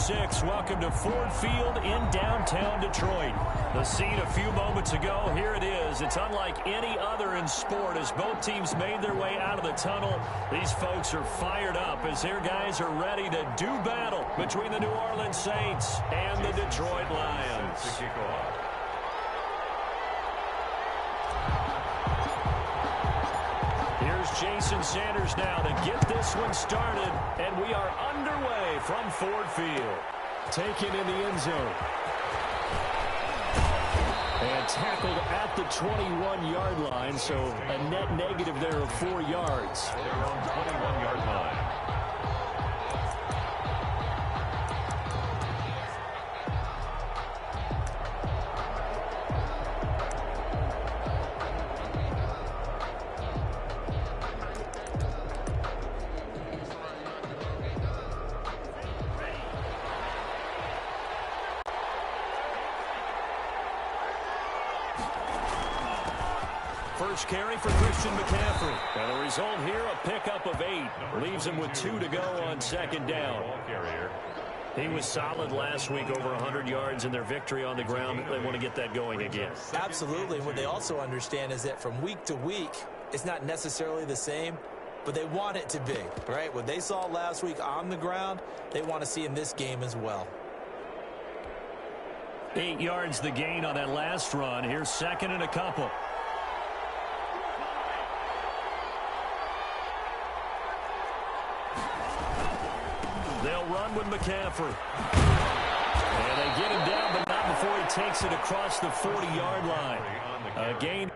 6. Welcome to Ford Field in downtown Detroit. The scene a few moments ago, here it is. It's unlike any other in sport as both teams made their way out of the tunnel. These folks are fired up as their guys are ready to do battle between the New Orleans Saints and the Detroit Lions. Here's Jason Sanders now to get this one started, and we are underway from Ford Field. Taken in the end zone. And tackled at the 21-yard line, so a net negative there of 4 yards. They're on 21-yard line. First carry for Christian McCaffrey. And the result here, a pickup of 8. Leaves him with 2 to go on second down. He was solid last week, over 100 yards in their victory on the ground. They want to get that going again. Absolutely. What they also understand is that from week to week, it's not necessarily the same, but they want it to be, right? What they saw last week on the ground, they want to see in this game as well. 8 yards the gain on that last run. Here's second and a couple. They'll run with McCaffrey. And they get him down, but not before he takes it across the 40-yard line. A gain.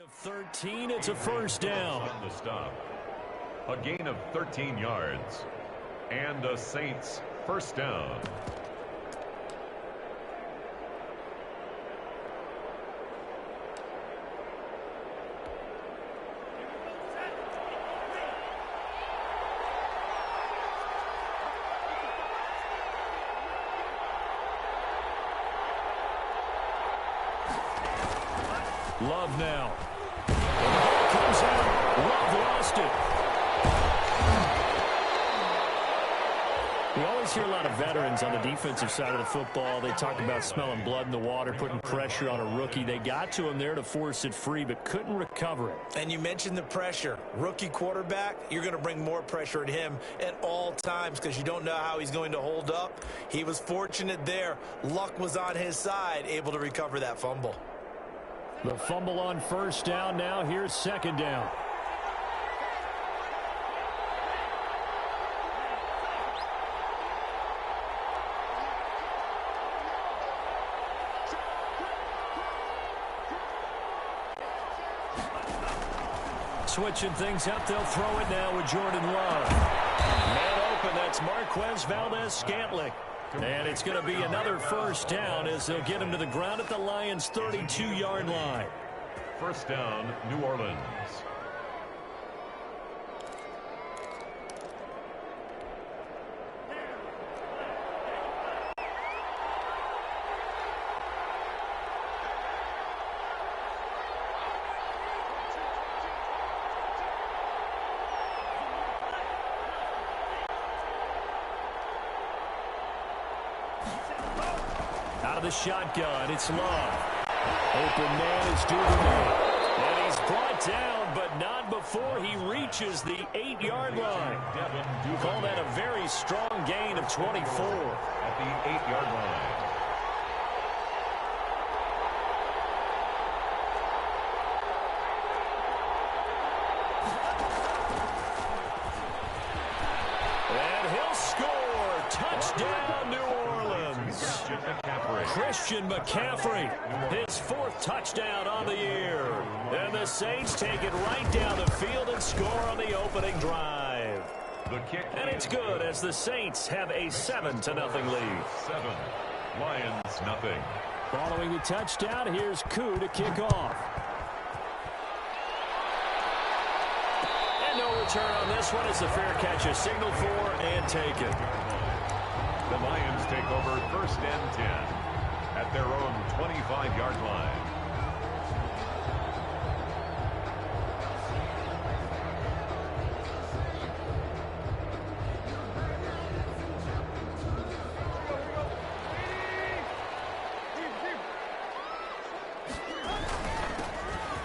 Of 13, it's a first down. On the stop. A gain of 13 yards. And a Saints first down. Love now. Comes out. Love lost it. We always hear a lot of veterans on the defensive side of the football. They talk about smelling blood in the water, putting pressure on a rookie. They got to him there to force it free, but couldn't recover it. And you mentioned the pressure. Rookie quarterback, you're going to bring more pressure at him at all times because you don't know how he's going to hold up. He was fortunate there. Luck was on his side, able to recover that fumble. The fumble on first down now. Here's second down. Switching things up, they'll throw it now with Jordan Love. Man open, that's Marquez Valdez-Scantling. And it's going to be another first down as they'll get him to the ground at the Lions' 32-yard line. First down, New Orleans. Out of the shotgun, it's Love. Open man is Duvernay. And he's brought down, but not before he reaches the 8-yard line. Call that a very strong gain of 24. At the 8-yard line. And he'll score. Touchdown, New Orleans. Christian McCaffrey, his 4th touchdown on the year. And the Saints take it right down the field and score on the opening drive. The kick. And it's good as the Saints have a 7-0 lead. 7. Lions nothing. Following the touchdown, here's Koo to kick off. And no return on this one as the fair catch is signaled for and taken. The Lions take over 1st and 10 at their own 25-yard line.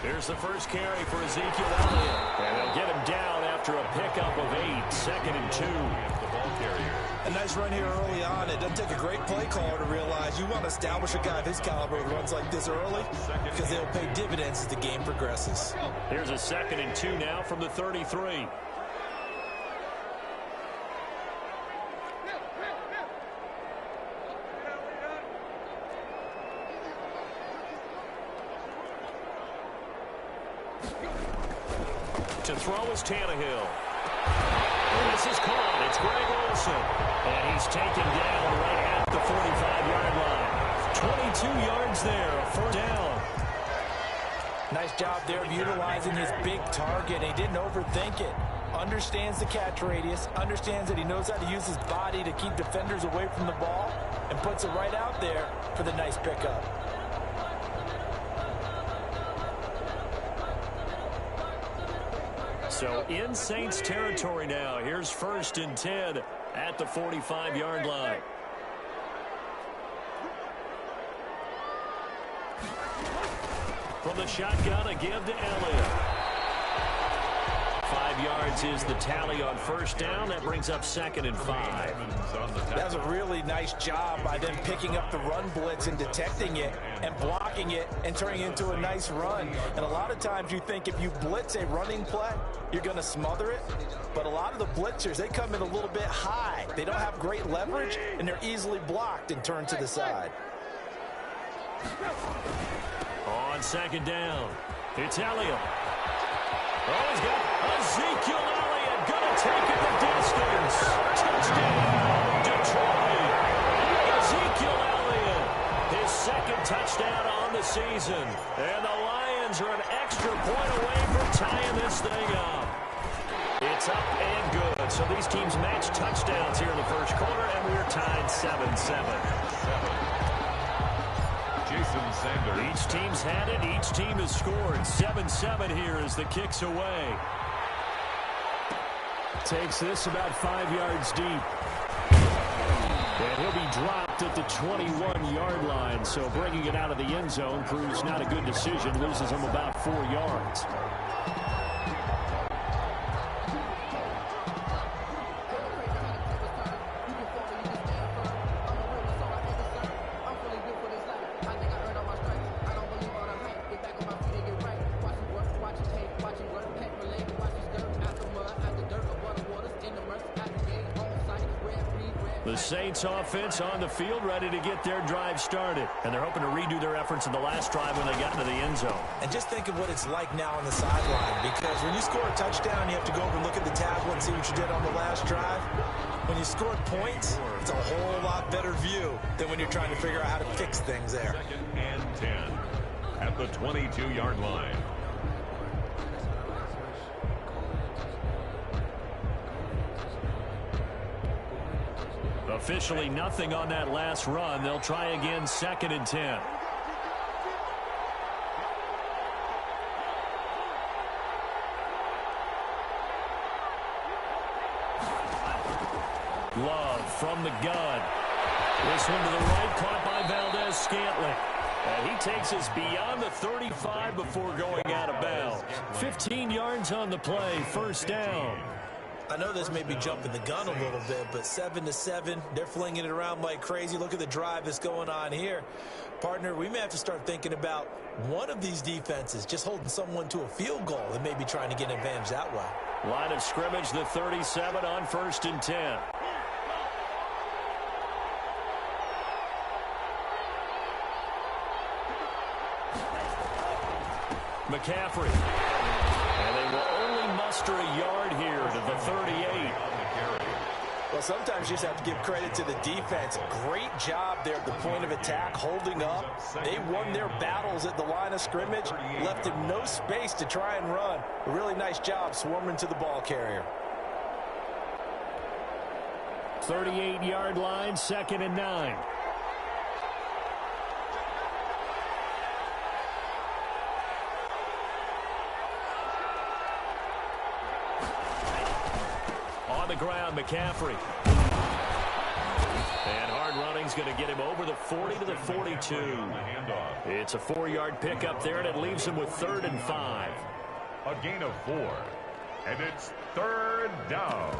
Here's the first carry for Ezekiel Elliott. And they'll get him down after a pickup of 8, 2nd and 2. The ball carrier. A nice run here early on. It doesn't take a great play caller to realize you want to establish a guy of his caliber who runs like this early because they'll pay dividends as the game progresses. Here's a 2nd and 2 now from the 33. To throw is Tannehill. And this is caught. It's Greg Olsen. And he's taken down right at the 45-yard line. 22 yards there, a 1st down. Nice job there of utilizing his big target. He didn't overthink it. Understands the catch radius. Understands that he knows how to use his body to keep defenders away from the ball. And puts it right out there for the nice pickup. So in Saints territory now. Here's 1st and 10 at the 45-yard line. From the shotgun, a give to Elliott. 5 yards is the tally on 1st down. That brings up 2nd and 5. That's a really nice job by them picking up the run blitz and detecting it and blocking it and turning it into a nice run. And a lot of times you think if you blitz a running play, you're going to smother it. But a lot of the blitzers, they come in a little bit high. They don't have great leverage, and they're easily blocked and turned to the side. On 2nd down, it's Elliott. Oh, he's got Ezekiel Elliott going to take it the distance. Touchdown, Detroit. Ezekiel Elliott, his 2nd touchdown on the season. And the Lions are an extra point away from tying this thing up. It's up and good. So these teams match touchdowns here in the 1st quarter, and we're tied 7-7. Jason Sanders. Each team's had it. Each team has scored. 7-7 here as the kick's away. Takes this about 5 yards deep. And he'll be dropped at the 21-yard line. So bringing it out of the end zone proves not a good decision. Loses him about 4 yards. The Saints offense on the field ready to get their drive started. And they're hoping to redo their efforts in the last drive when they got into the end zone. And just think of what it's like now on the sideline. Because when you score a touchdown, you have to go over and look at the tablet and see what you did on the last drive. When you score points, it's a whole lot better view than when you're trying to figure out how to fix things there. 2nd and 10 at the 22-yard line. Officially nothing on that last run. They'll try again 2nd and 10. Love from the gun. This one to the right, caught by Valdez-Scantling. And he takes us beyond the 35 before going out of bounds. 15 yards on the play, 1st down. I know this may be jumping the gun a little bit, but 7-7, they're flinging it around like crazy. Look at the drive that's going on here. Partner, we may have to start thinking about one of these defenses just holding someone to a field goal and maybe trying to get an advantage that way. Line of scrimmage, the 37 on 1st and 10. McCaffrey. And they will only muster a yard here to the 38. Well, sometimes you just have to give credit to the defense. Great job up there at the point of attack, holding up. They won their battles at the line of scrimmage, left him no space to try and run. A really nice job swarming to the ball carrier. 38-yard line, 2nd and 9. On the ground, McCaffrey. And hard running's going to get him over the 40 to the 42. It's a 4-yard pickup there, and it leaves him with 3rd and 5. A gain of 4. And it's 3rd down.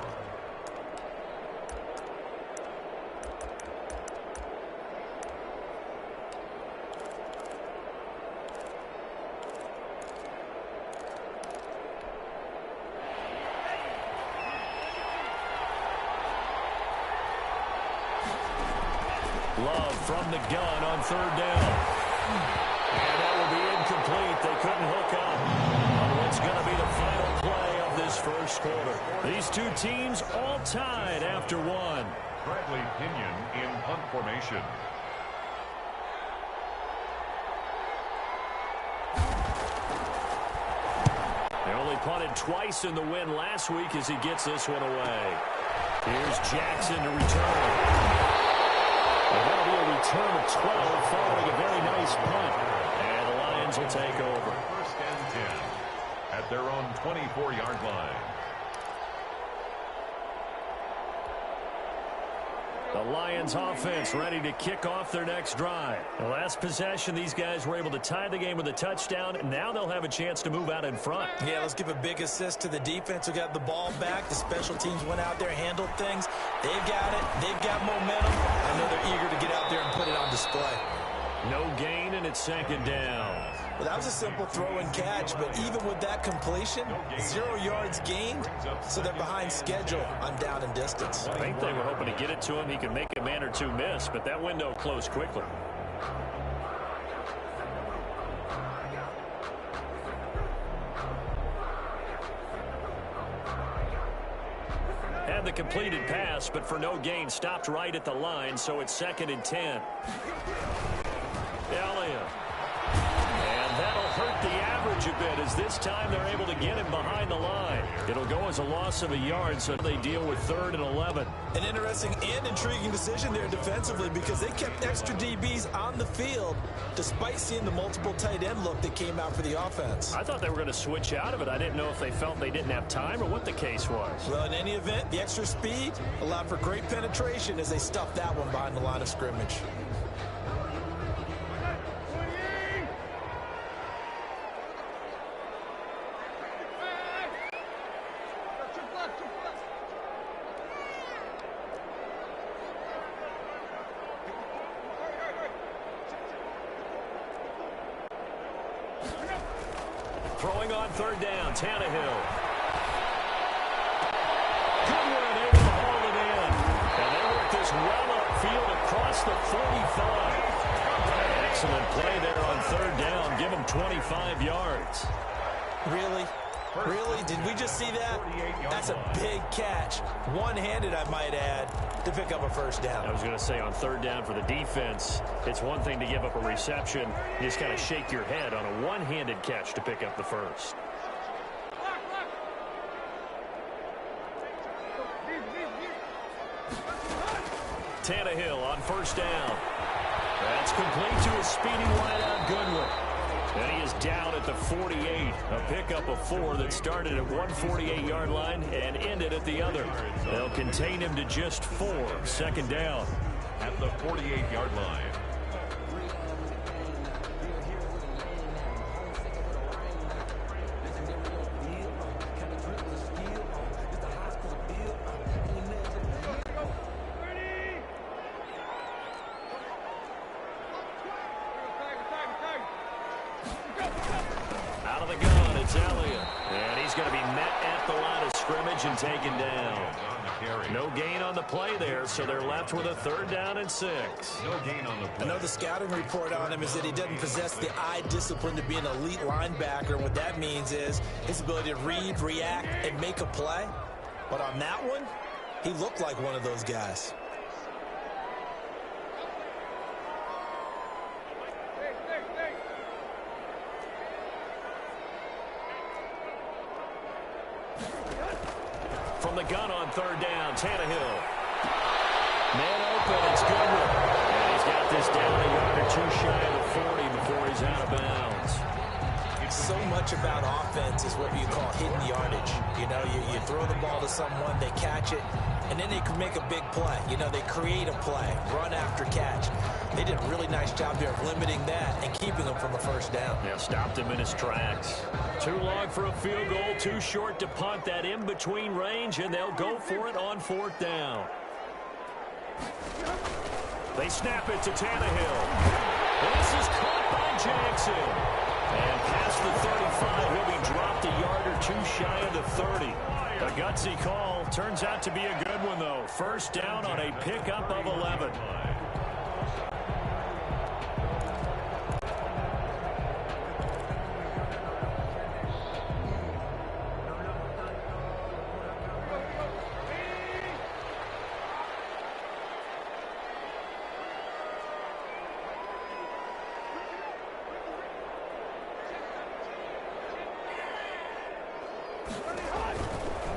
Love from the gun on 3rd down. And that will be incomplete. They couldn't hook up on what's going to be the final play of this first quarter. These two teams all tied after 1. Bradley Pinion in punt formation. They only punted twice in the win last week as he gets this one away. Here's Jackson to return. Well, that'll be a return of 12 following a very nice punt. And the Lions will take over. 1st and 10 at their own 24-yard line. The Lions offense ready to kick off their next drive. The last possession, these guys were able to tie the game with a touchdown. Now they'll have a chance to move out in front. Yeah, let's give a big assist to the defense who got the ball back. The special teams went out there, handled things. They've got it. They've got momentum. I know they're eager to get out there and put it on display. No gain, and it's 2nd down. Well, that was a simple throw and catch, but even with that completion, 0 yards gained, so they're behind schedule on down and distance. I think they were hoping to get it to him. He could make a man or two miss, but that window closed quickly. Had the completed pass, but for no gain, stopped right at the line, so it's 2nd and 10. Elliott. And that'll hurt the average a bit as this time they're able to get him behind the line. It'll go as a loss of a yard, so they deal with 3rd and 11. An interesting and intriguing decision there defensively because they kept extra DBs on the field despite seeing the multiple tight end look that came out for the offense. I thought they were going to switch out of it. I didn't know if they felt they didn't have time or what the case was. Well, in any event, the extra speed allowed for great penetration as they stuffed that one behind the line of scrimmage. Throwing on 3rd down, Tannehill. Goodwin able to hold it in. And they work this well upfield across the 45. Excellent play there on 3rd down. Give them 25 yards. Really? Really? Did we just see that? That's a big catch. One-handed, I might add, to pick up a 1st down. I was going to say on 3rd down for the defense, it's one thing to give up a reception. You just kind of shake your head on a one-handed catch to pick up the 1st. Tannehill on 1st down. That's complete to a speedy wideout Goodwin. And he is down at the 48. A pickup of 4 that started at 148-yard line and ended at the other. They'll contain him to just 4. 2nd down. At the 48-yard line. And taken down. No gain on the play there, so they're left with a 3rd down and 6. No gain on the play. I know the scouting report on him is that he doesn't possess the eye discipline to be an elite linebacker. What that means is his ability to read, react, and make a play. But on that one, he looked like one of those guys. from the gun on third down. Tannehill. Man open. It's Goodwin. And he's got this down a yard or two shy of the 40 before he's out of bounds. So much about offense is what you call hidden yardage. You know, you throw the ball to someone, they catch it, and then they can make a big play. You know, they create a play, run after catch. They did a really nice job there of limiting that and keeping them from a first down. Yeah, stopped him in his tracks. Too long for a field goal, too short to punt that in-between range, and they'll go for it on fourth down. They snap it to Tannehill. This is caught by Jackson. And past the 35, he'll be dropped a yard or two shy of the 30. A gutsy call. Turns out to be a good one, though. First down on a pickup of 11.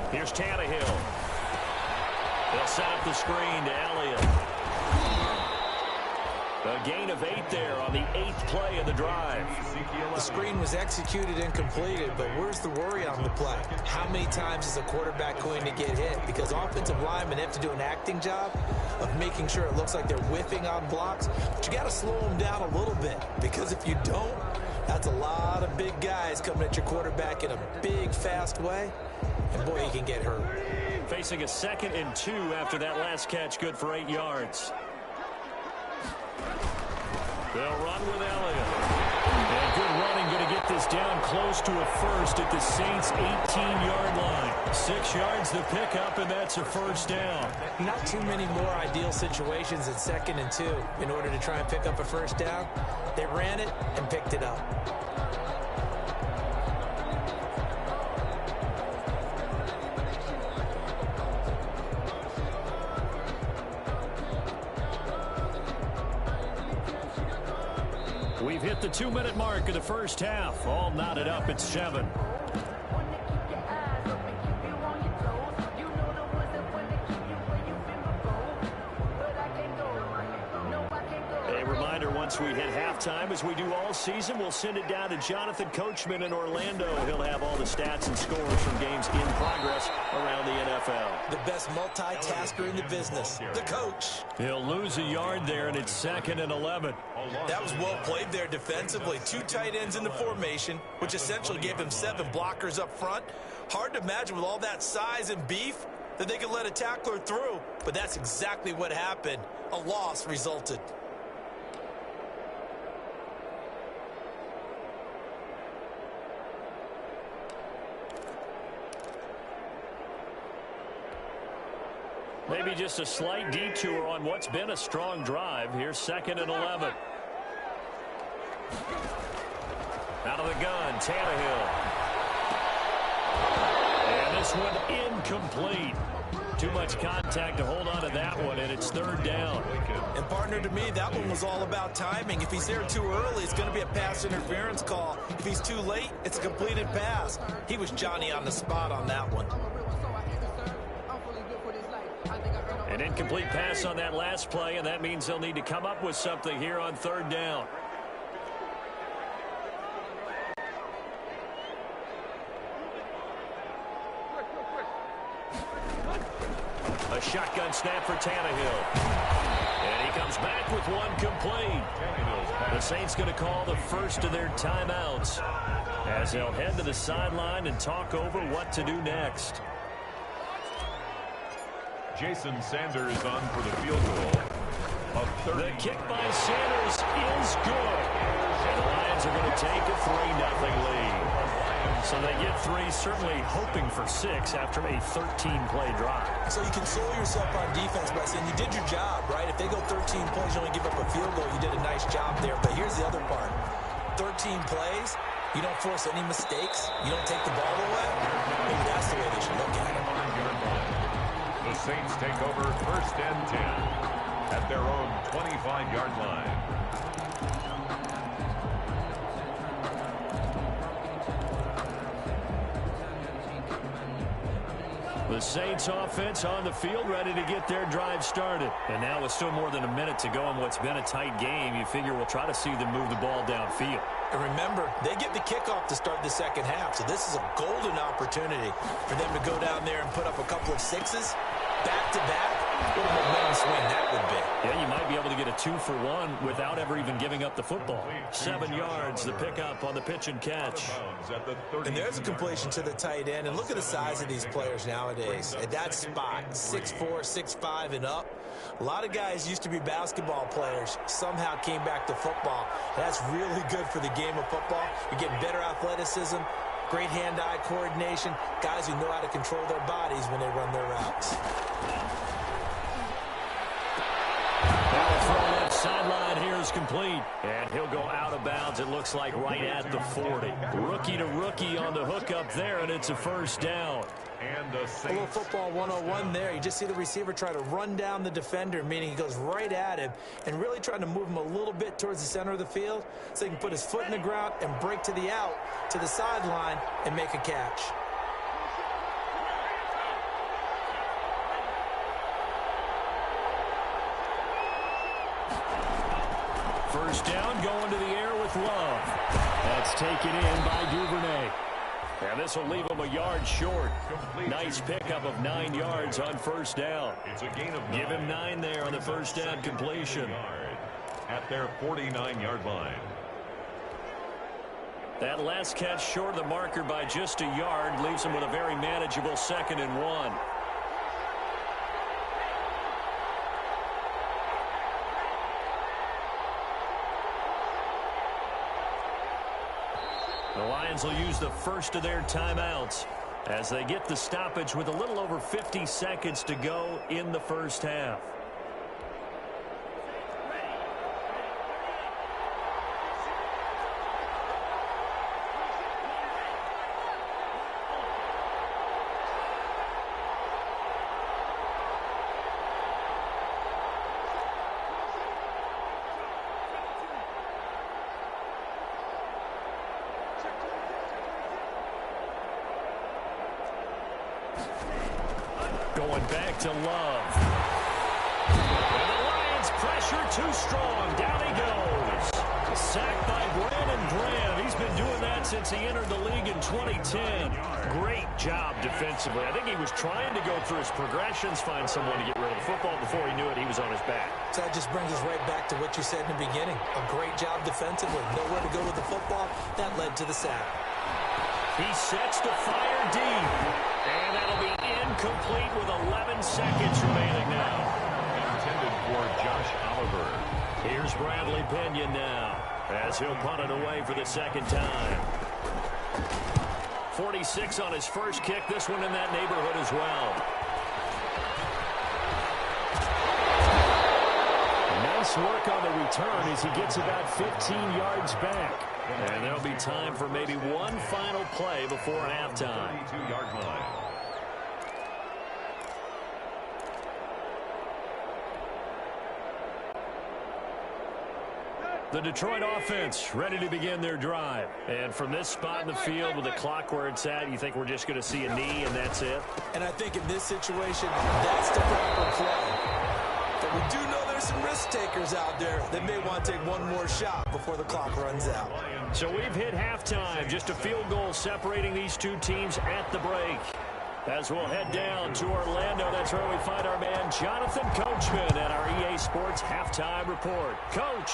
Here's Tannehill. They'll set up the screen to Elliott. A gain of 8 there on the 8th play of the drive. The screen was executed and completed, but where's the worry on the play? How many times is a quarterback going to get hit? Because offensive linemen have to do an acting job of making sure it looks like they're whiffing on blocks. But you got to slow them down a little bit, because if you don't, that's a lot of big guys coming at your quarterback in a big, fast way. And boy, he can get hurt. Facing a 2nd and 2 after that last catch, good for 8 yards. They'll run with Elliott. And good running, going to get this down close to a first at the Saints' 18-yard line. 6 yards the pickup, and that's a first down. Not too many more ideal situations at 2nd and 2 in order to try and pick up a first down. They ran it and picked it up. We've hit the 2-minute mark of the first half. All knotted up at 7. A reminder, once we hit halftime, as we do all season, we'll send it down to Jonathan Coachman in Orlando. He'll have all the stats and scores from games in progress around the NFL. The best multitasker in the business, the coach. He'll lose a yard there, and it's 2nd and 11. That was well played there defensively. 2 tight ends in the formation, which essentially gave him 7 blockers up front. Hard to imagine with all that size and beef that they could let a tackler through, but that's exactly what happened. A loss resulted. Maybe just a slight detour on what's been a strong drive. Here's 2nd and 11. Out of the gun, Tannehill. And this one incomplete. Too much contact to hold on to that one, and it's 3rd down. And partner, to me, that one was all about timing. If he's there too early, it's going to be a pass interference call. If he's too late, it's a completed pass. He was Johnny on the spot on that one. An incomplete pass on that last play, and that means they'll need to come up with something here on 3rd down. A shotgun snap for Tannehill. And he comes back with one complete. The Saints going to call the first of their timeouts as they'll head to the sideline and talk over what to do next. Jason Sanders on for the field goal. The kick by Sanders is good. And the Lions are going to take a 3-0 lead. So they get 3, certainly hoping for 6 after a 13-play drive. So you console yourself on defense by saying you did your job, right? If they go 13 plays, you only give up a field goal, you did a nice job there. But here's the other part. 13 plays, you don't force any mistakes, you don't take the ball away. Maybe that's the way they should look at it. The Saints take over 1st and 10 at their own 25-yard line. The The Saints offense on the field, ready to get their drive started. And now with still more than a minute to go in what's been a tight game, you figure we'll try to see them move the ball downfield. And remember, they get the kickoff to start the second half, so this is a golden opportunity for them to go down there and put up a couple of sixes back-to-back. What a momentum swing that would be. Yeah, you might be able to get a 2-for-1 without ever even giving up the football. 7 yards, the pickup on the pitch and catch. And there's a completion to the tight end. And look at the size of these players nowadays. At that spot, 6'4", 6'5", and up. A lot of guys used to be basketball players, somehow came back to football. That's really good for the game of football. You're getting better athleticism, great hand-eye coordination, guys who know how to control their bodies when they run their routes. Left sideline here is complete, and he'll go out of bounds, it looks like, right at the 40. Rookie to rookie on the hook up there, and it's a first down. And a little football 101 there. You just see the receiver try to run down the defender, meaning he goes right at him and really trying to move him a little bit towards the center of the field so he can put his foot in the ground and break to the out, to the sideline, and make a catch. First down, going to the air with Love. That's taken in by Duvernay. And this will leave him a yard short. Nice pickup of 9 yards on first down. It's a gain of 9. Give him 9 there on the first down completion. At their 49-yard line. That last catch short of the marker by just a yard leaves him with a very manageable 2nd and 1. The Lions will use the first of their timeouts as they get the stoppage with a little over 50 seconds to go in the first half. Going back to Love. And the Lions pressure too strong. Down he goes. Sacked by Brandon Graham. He's been doing that since he entered the league in 2010. Great job defensively. I think he was trying to go through his progressions, find someone to get rid of the football. Before he knew it, he was on his back. So that just brings us right back to what you said in the beginning. A great job defensively. Nowhere to go with the football. That led to the sack. He sets to fire deep. And that'll be incomplete with 11 seconds remaining now. Intended for Josh Oliver. Here's Bradley Pinion now as he'll punt it away for the second time. 46 on his first kick. This one in that neighborhood as well. Nice work on the return as he gets about 15 yards back. And there'll be time for maybe one final play before halftime. 32-yard line. The Detroit offense ready to begin their drive. And from this spot in the field with the clock where it's at, you think we're just going to see a knee and that's it? And I think in this situation, that's the proper play. But we do know there's some risk takers out there that may want to take one more shot before the clock runs out. So we've hit halftime. Just a field goal separating these two teams at the break. As we'll head down to Orlando, that's where we find our man Jonathan Coachman at our EA Sports Halftime Report. Coach.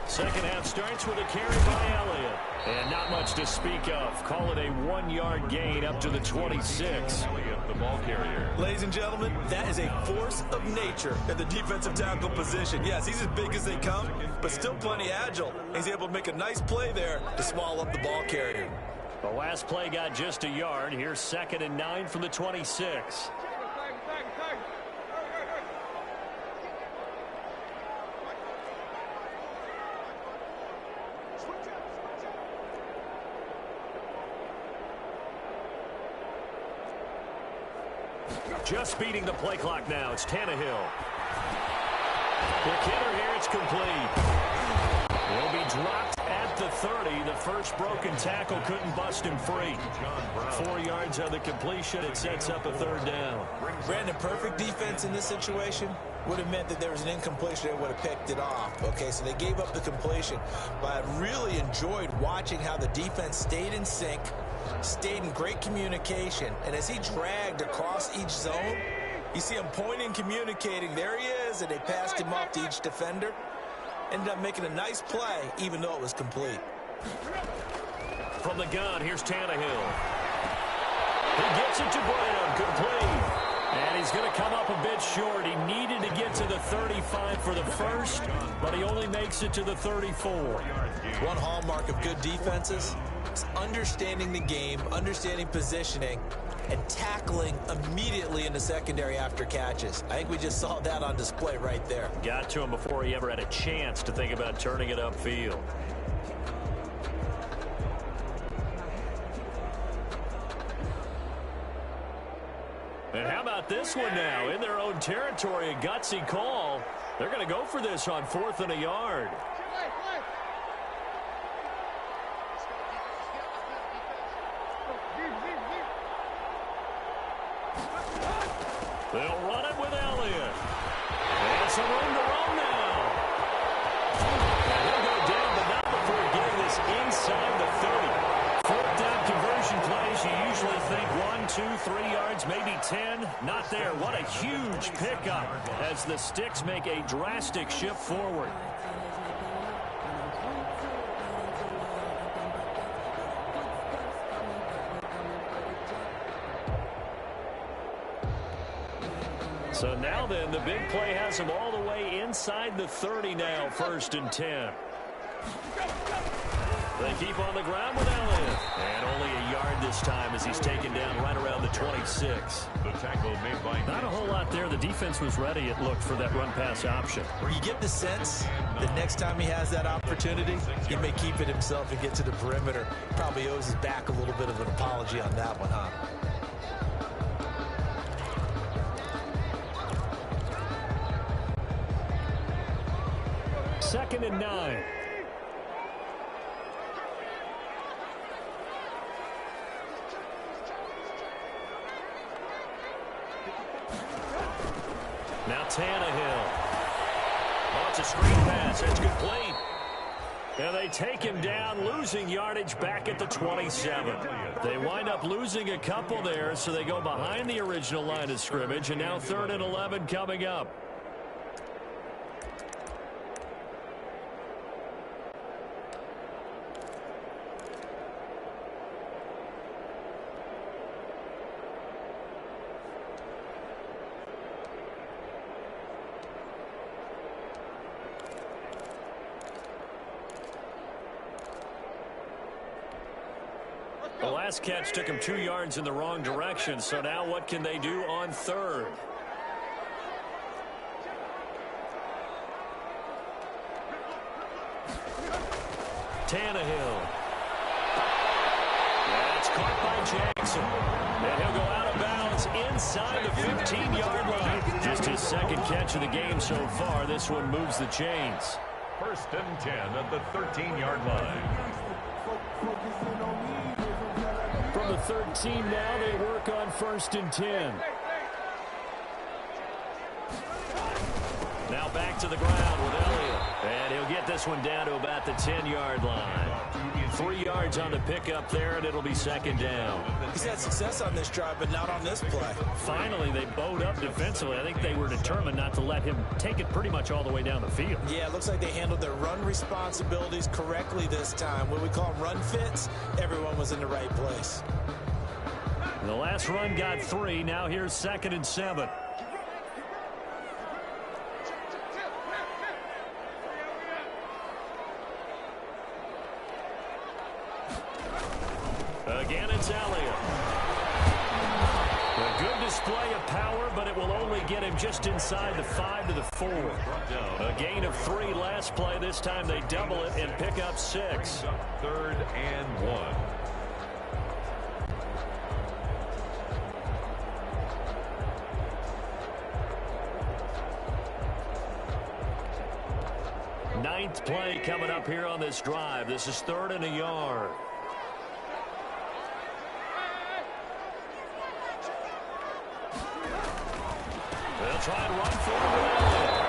Second half starts with a carry by Elliott. And not much to speak of. Call it a 1-yard gain up to the 26. Elliott, the ball carrier. Ladies and gentlemen, that is a force of nature in the defensive tackle position. Yes, he's as big as they come, but still plenty agile. He's able to make a nice play there to swallow up the ball carrier. The last play got just a yard. Here's 2nd and 9 from the 26. Just beating the play clock now. It's Tannehill. Quick hitter here. It's complete. He'll be dropped at the 30. The first broken tackle couldn't bust him free. 4 yards on the completion. It sets up a third down. Brandon, perfect defense in this situation would have meant that there was an incompletion. They would have picked it off. Okay, so they gave up the completion. But I really enjoyed watching how the defense stayed in sync, stayed in great communication. And as he dragged across each zone, you see him pointing, communicating. There he is, and they passed him off to each defender. Ended up making a nice play, even though it was complete. From the gun, here's Tannehill. He gets it to Brown, complete. And he's going to come up a bit short. He needed to get to the 35 for the first, but he only makes it to the 34. One hallmark of good defenses is understanding the game, understanding positioning, and tackling immediately in the secondary after catches. I think we just saw that on display right there. Got to him before he ever had a chance to think about turning it upfield. And how about this one now? In their own territory, a gutsy call. They're going to go for this on 4th and a yard. They'll run it with Elliott. And some room to roam now. And he'll go down, but not before getting this inside the 30. 4th down conversion plays, you usually think 1, 2, 3 yards, maybe 10. Not there. What a huge pickup as the Sticks make a drastic shift forward. So now then, the big play has him all the way inside the 30 now, 1st and 10. They keep on the ground with Elliott. And only a yard this time as he's taken down right around the 26. The tackle made by Not a whole lot there. The defense was ready, it looked, for that run-pass option. You get the sense that next time he has that opportunity, he may keep it himself and get to the perimeter. Probably owes his back a little bit of an apology on that one, huh? Second and 9. Now Tannehill. Oh, it's a screen pass. That's complete. And they take him down, losing yardage back at the 27. They wind up losing a couple there, so they go behind the original line of scrimmage, and now 3rd and 11 coming up. The last catch took him 2 yards in the wrong direction, so now what can they do on 3rd? Tannehill. That's caught by Jackson. And he'll go out of bounds inside the 15-yard line. Just his 2nd catch of the game so far. This one moves the chains. 1st and 10 at the 13-yard line. From the 13 now, they work on 1st and 10. Now back to the ground with Elliott. And he'll get this one down to about the 10-yard line. 3 yards on the pickup there, and it'll be 2nd down. He's had success on this drive, but not on this play. Finally, they bowed up defensively. I think they were determined not to let him take it pretty much all the way down the field. Yeah, it looks like they handled their run responsibilities correctly this time. What we call run fits, everyone was in the right place. The last run got 3. Now here's 2nd and 7. Again, it's Elliott. A good display of power, but it will only get him just inside the 5 to the 4. A gain of 3 last play. This time they double it and pick up 6. 3rd and 1. ninth play coming up here on this drive. This is 3rd and a yard. They'll try and run for it.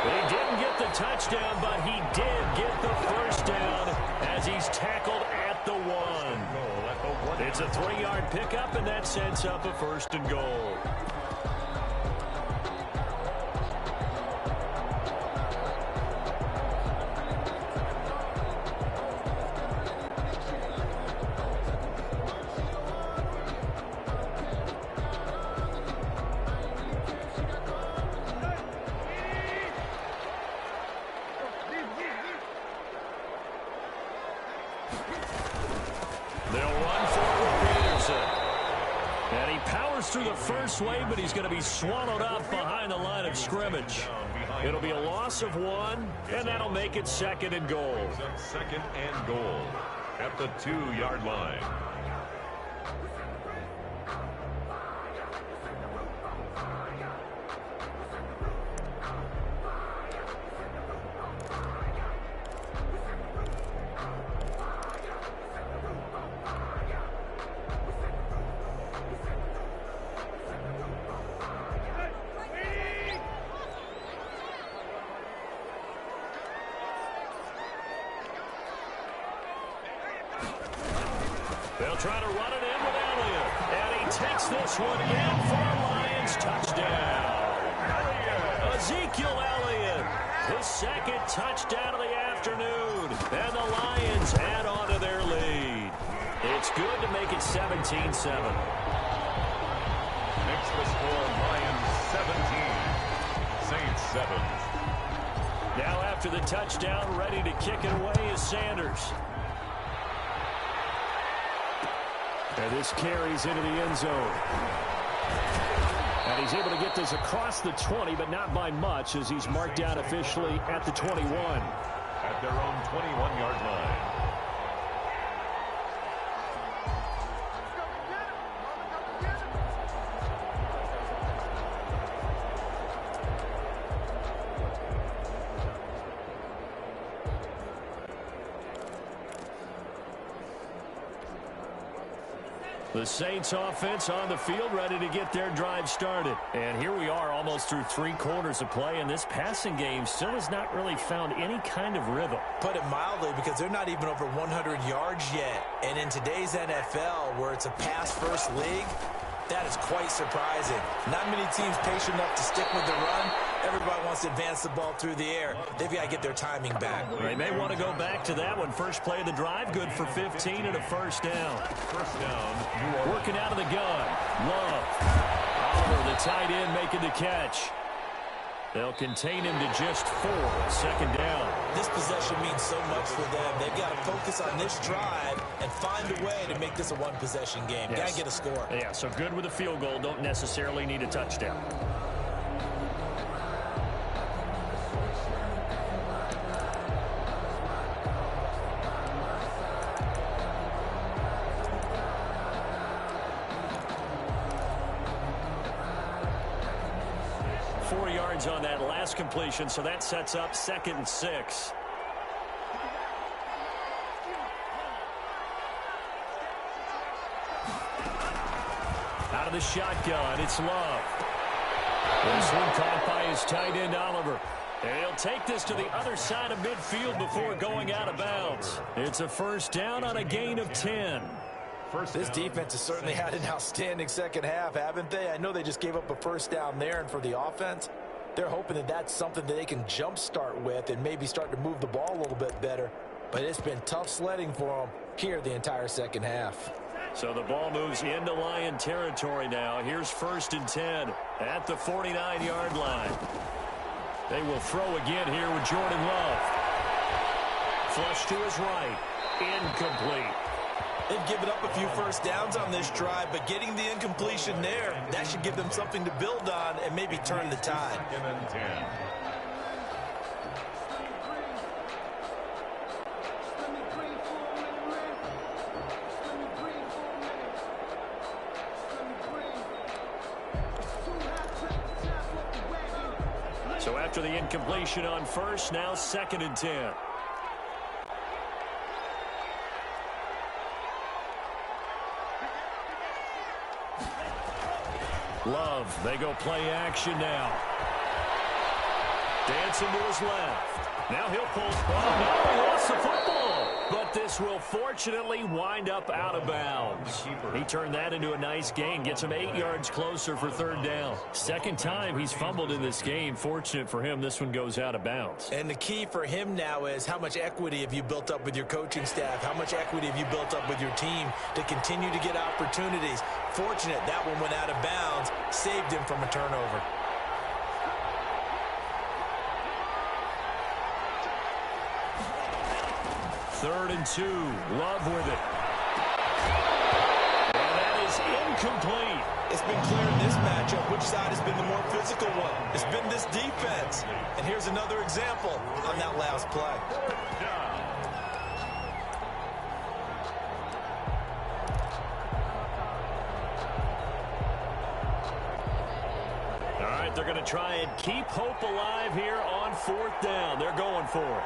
He didn't get the touchdown, but he did get the first down as he's tackled at the 1. It's a 3-yard pickup, and that sets up a 1st and goal. Through the first wave, but he's going to be swallowed up behind the line of scrimmage. It'll be a loss of 1, and that'll make it 2nd and goal. 2nd and goal at the 2-yard line. They'll try to run it in with Elliott. And he takes this one in for a Lions touchdown. Ezekiel Elliott, his 2nd touchdown of the afternoon. And the Lions add on to their lead. It's good to make it 17-7. Makes the score Lions 17, Saints 7. Now after the touchdown, ready to kick it away is Sanders. And this carries into the end zone. And he's able to get this across the 20, but not by much, as he's marked down officially at the 21. At their own 21-yard line. The Saints offense on the field, ready to get their drive started. And here we are almost through 3 quarters of play, and this passing game still has not really found any kind of rhythm. Put it mildly, because they're not even over 100 yards yet. And in today's NFL, where it's a pass-first league, that is quite surprising. Not many teams patient enough to stick with the run. Everybody wants to advance the ball through the air. They've got to get their timing back. They may want to go back to that one. First play of the drive, good for 15 and a first down. First down. Working out of the gun. Love. Oliver, the tight end, making the catch. They'll contain him to just 4. 2nd down. This possession means so much for them. They've got to focus on this drive and find a way to make this a one-possession game. Yes. Got to get a score. Yeah, so good with a field goal. Don't necessarily need a touchdown. On that last completion, so that sets up 2nd and 6. Out of the shotgun, it's Love. This one caught by his tight end, Oliver. And he'll take this to the other side of midfield before going out of bounds. It's a first down on a gain of 10. This defense has certainly had an outstanding second half, haven't they? I know they just gave up a first down there, and for the offense, they're hoping that that's something that they can jumpstart with and maybe start to move the ball a little bit better. But it's been tough sledding for them here the entire second half. So the ball moves into Lion territory now. Here's 1st and 10 at the 49-yard line. They will throw again here with Jordan Love. Flush to his right. Incomplete. They've given up a few first downs on this drive, but getting the incompletion there, that should give them something to build on and maybe turn the tide. 2nd and 10. So after the incompletion on first, now 2nd and 10. Love, they go play action now. Dancing to his left. Now he'll pull. Oh, no, he lost the football. But this will fortunately wind up out of bounds. He turned that into a nice gain. Gets him 8 yards closer for third down. Second time he's fumbled in this game. Fortunate for him, this one goes out of bounds. And the key for him now is how much equity have you built up with your coaching staff? How much equity have you built up with your team to continue to get opportunities? Fortunate that one went out of bounds. Saved him from a turnover. Third and 2. Love with it. And that is incomplete. It's been clear in this matchup which side has been the more physical one. It's been this defense. And here's another example on that last play. All right, they're going to try and keep hope alive here on fourth down. They're going for it.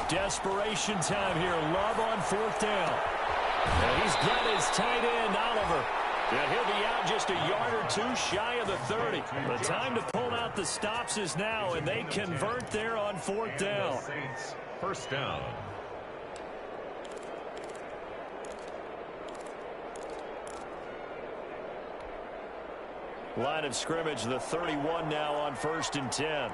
Desperation time here. Love on fourth down. And he's got his tight end, Oliver. And he'll be out just a yard or two shy of the 30. The time to pull out the stops is now, and they convert there on fourth down. First down. Line of scrimmage, the 31 now on 1st and 10.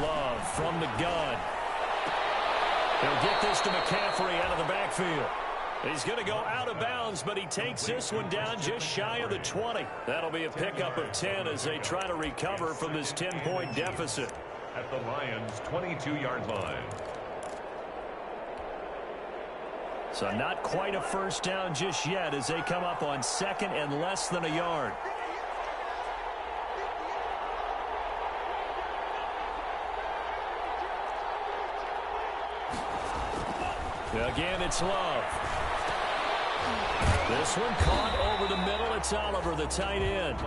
Love from the gun. He'll get this to McCaffrey out of the backfield. He's going to go out of bounds, but he takes this one down just shy of the 20. That'll be a pickup of 10 as they try to recover from this 10-point deficit. At the Lions' 22-yard line. So not quite a first down just yet as they come up on second and less than a yard. Again, it's Love. This one caught over the middle. It's Oliver, the tight end.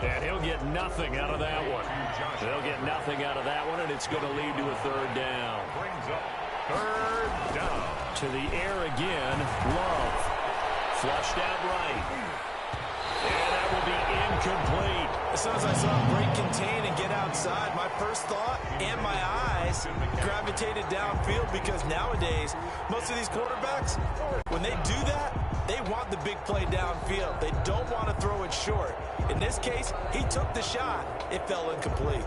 And he'll get nothing out of that one. They'll get nothing out of that one, and it's going to lead to a third down. Brings up third down. To the air again. Love. Flushed out right. And that will be incomplete. As soon as I saw him break contain and get outside, my first thought and my eyes gravitated downfield because nowadays, most of these quarterbacks, when they do that, they want the big play downfield. They don't want to throw it short. In this case, he took the shot. It fell incomplete.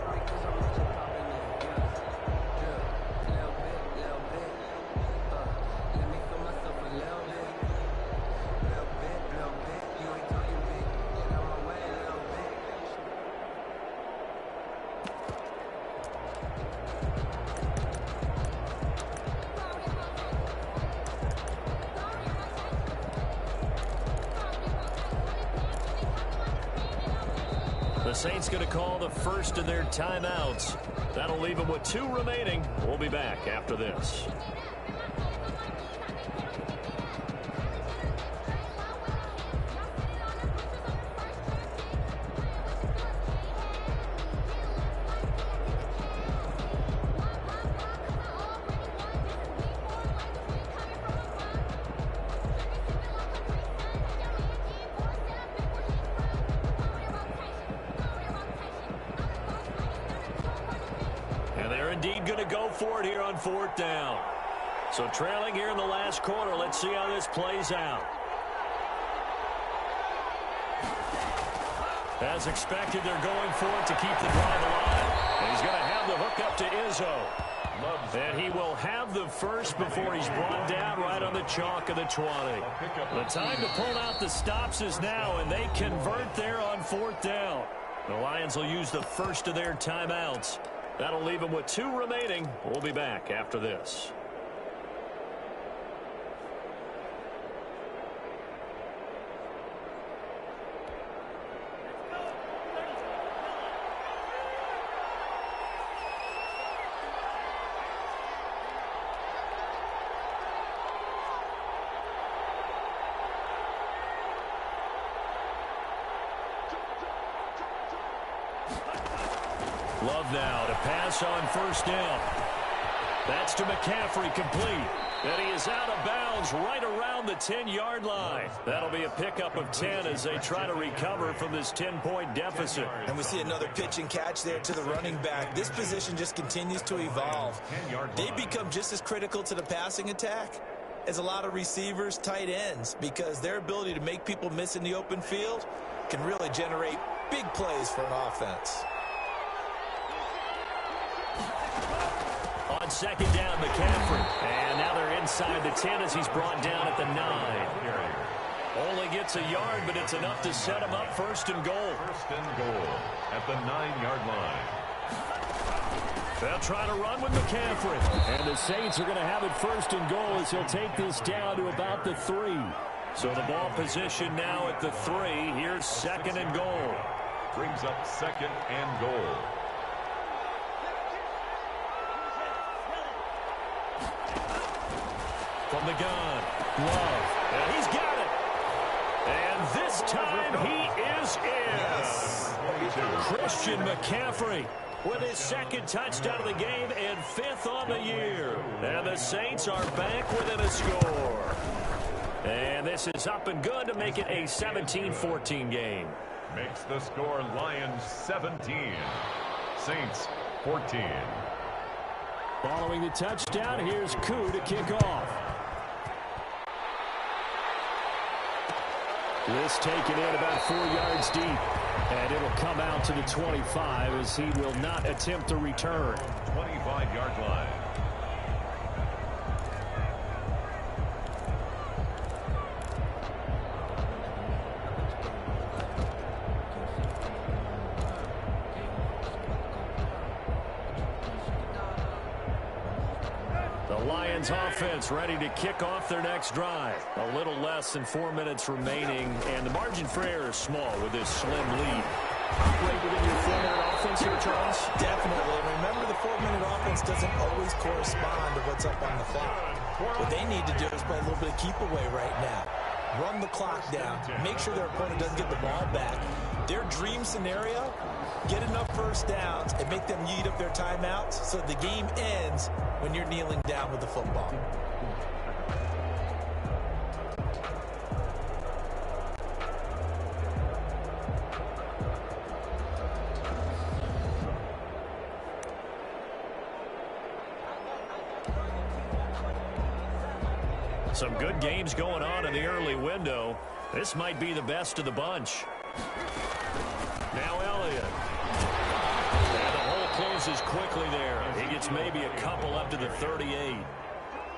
The Saints going to call the first of their timeouts. That'll leave them with 2 remaining. We'll be back after this. Indeed going to go for it here on fourth down. So trailing here in the last quarter. Let's see how this plays out. As expected, they're going for it to keep the drive alive. And he's going to have the hook up to Izzo. And he will have the first before he's brought down right on the chalk of the 20. The time to pull out the stops is now, and they convert there on fourth down. The Lions will use the first of their timeouts. That'll leave them with 2 remaining. We'll be back after this. Love now to pass on first down. That's to McCaffrey, complete. And he is out of bounds right around the 10-yard line. That'll be a pickup of 10 as they try to recover from this 10-point deficit. And we see another pitch and catch there to the running back. This position just continues to evolve. They become just as critical to the passing attack as a lot of receivers, tight ends, because their ability to make people miss in the open field can really generate big plays for an offense. On second down, McCaffrey. And now they're inside the 10 as he's brought down at the 9. Only gets a yard, but it's enough to set him up first and goal. First and goal at the 9-yard line. They'll try to run with McCaffrey. And the Saints are going to have it first and goal as he'll take this down to about the 3. So the ball position now at the 3. Here's second and goal. Brings up second and goal. From the gun, Love. And he's got it. And this time he is in. Yes. Christian McCaffrey with his second touchdown of the game and 5th on the year. And the Saints are back within a score. And this is up and good to make it a 17-14 game. Makes the score Lions 17. Saints 14. Following the touchdown, here's Koo to kick off. This taken in about 4 yards deep. And it'll come out to the 25 as he will not attempt to return. 25-yard line. Lions offense ready to kick off their next drive. A little less than 4 minutes remaining, and the margin for error is small with this slim lead. Operate within your 4-minute offense here, Charles? Definitely. Remember, the 4-minute offense doesn't always correspond to what's up on the clock. What they need to do is play a little bit of keep away right now. Run the clock down. Make sure their opponent doesn't get the ball back. Their dream scenario, get enough first downs and make them eat up their timeouts so the game ends when you're kneeling down with the football. Some good games going on in the early window. This might be the best of the bunch. Now Elliott. And the hole closes quickly there. He gets maybe a couple up to the 38.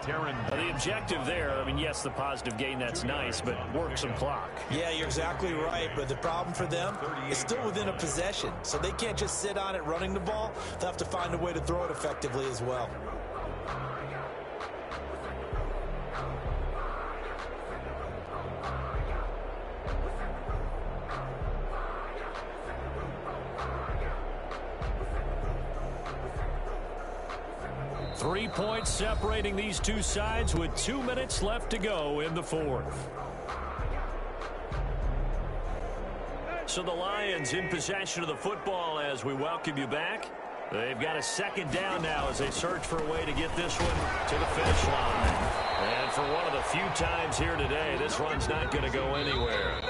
The objective there, I mean, yes, the positive gain, that's nice, but work some clock. Yeah, you're exactly right, but the problem for them is still within a possession, so they can't just sit on it running the ball. They'll have to find a way to throw it effectively as well. Three points separating these two sides with 2 minutes left to go in the fourth. So the Lions in possession of the football as we welcome you back. They've got a second down now as they search for a way to get this one to the finish line. And for one of the few times here today, this run's not going to go anywhere.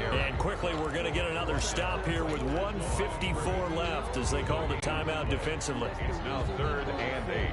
And quickly, we're going to get another stop here with 1:54 left as they call the timeout defensively. It's now 3rd and 8.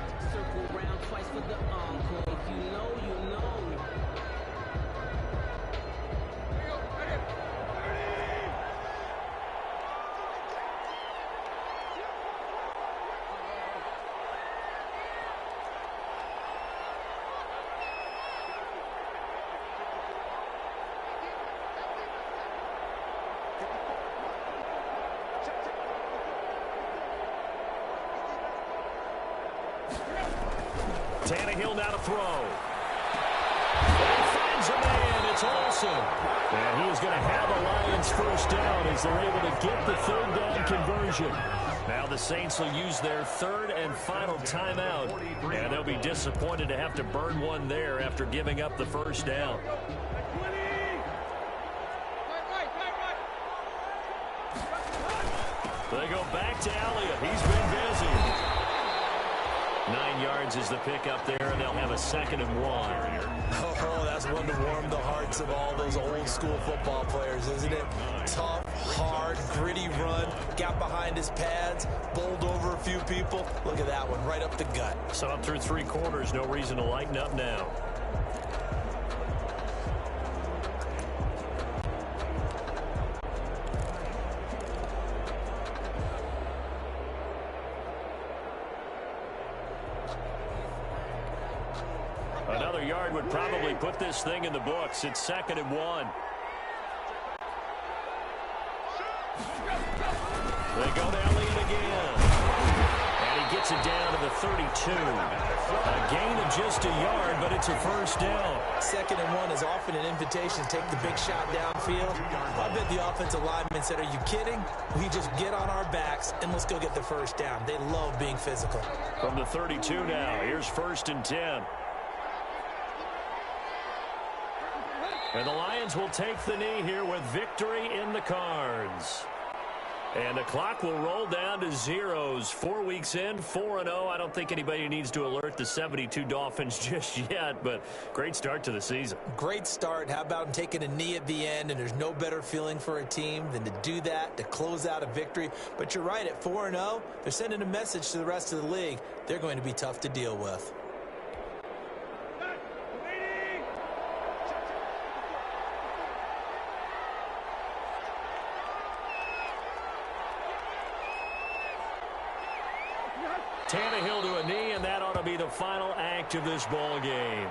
Tannehill now to throw. And he finds a man. It's Olsen. And he is going to have a Lions first down as they're able to get the 3rd down conversion. Now the Saints will use their 3rd and final timeout. And they'll be disappointed to have to burn one there after giving up the first down. They go back to Elliott. He's been busy. 9 yards is the pickup there, and they'll have a 2nd and 1. Oh, that's one to warm the hearts of all those old school football players, isn't it? Tough, hard, gritty run, got behind his pads, bowled over a few people. Look at that one, right up the gut. So up through 3 quarters, no reason to lighten up now. Another yard would probably put this thing in the books. It's 2nd and 1. They go to Elliott again. And he gets it down to the 32. A gain of just a yard, but it's a first down. 2nd and 1 is often an invitation to take the big shot downfield. I bet the offensive lineman said, are you kidding? We just get on our backs and let's go get the first down. They love being physical. From the 32 now, here's 1st and 10. And the Lions will take the knee here with victory in the cards. And the clock will roll down to zeros. 4 weeks in, 4-0. I don't think anybody needs to alert the 72 Dolphins just yet, but great start to the season. Great start. How about taking a knee at the end? And there's no better feeling for a team than to do that, to close out a victory. But you're right, at 4-0, they're sending a message to the rest of the league. They're going to be tough to deal with. Tannehill to a knee, and that ought to be the final act of this ball game.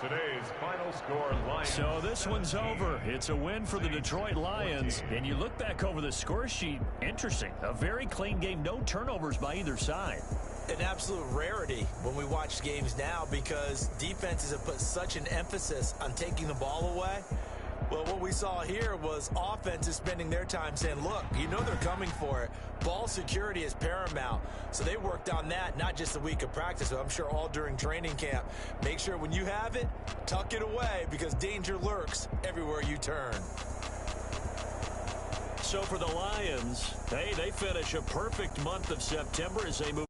Today's final score, Lions. So this one's over. It's a win for the Detroit Lions. And you look back over the score sheet, interesting. A very clean game, no turnovers by either side. An absolute rarity when we watch games now because defenses have put such an emphasis on taking the ball away. Well, what we saw here was offenses spending their time saying, look, you know they're coming for it. Ball security is paramount. So they worked on that, not just a week of practice, but I'm sure all during training camp. Make sure when you have it, tuck it away because danger lurks everywhere you turn. So for the Lions, hey, they finish a perfect month of September as they move.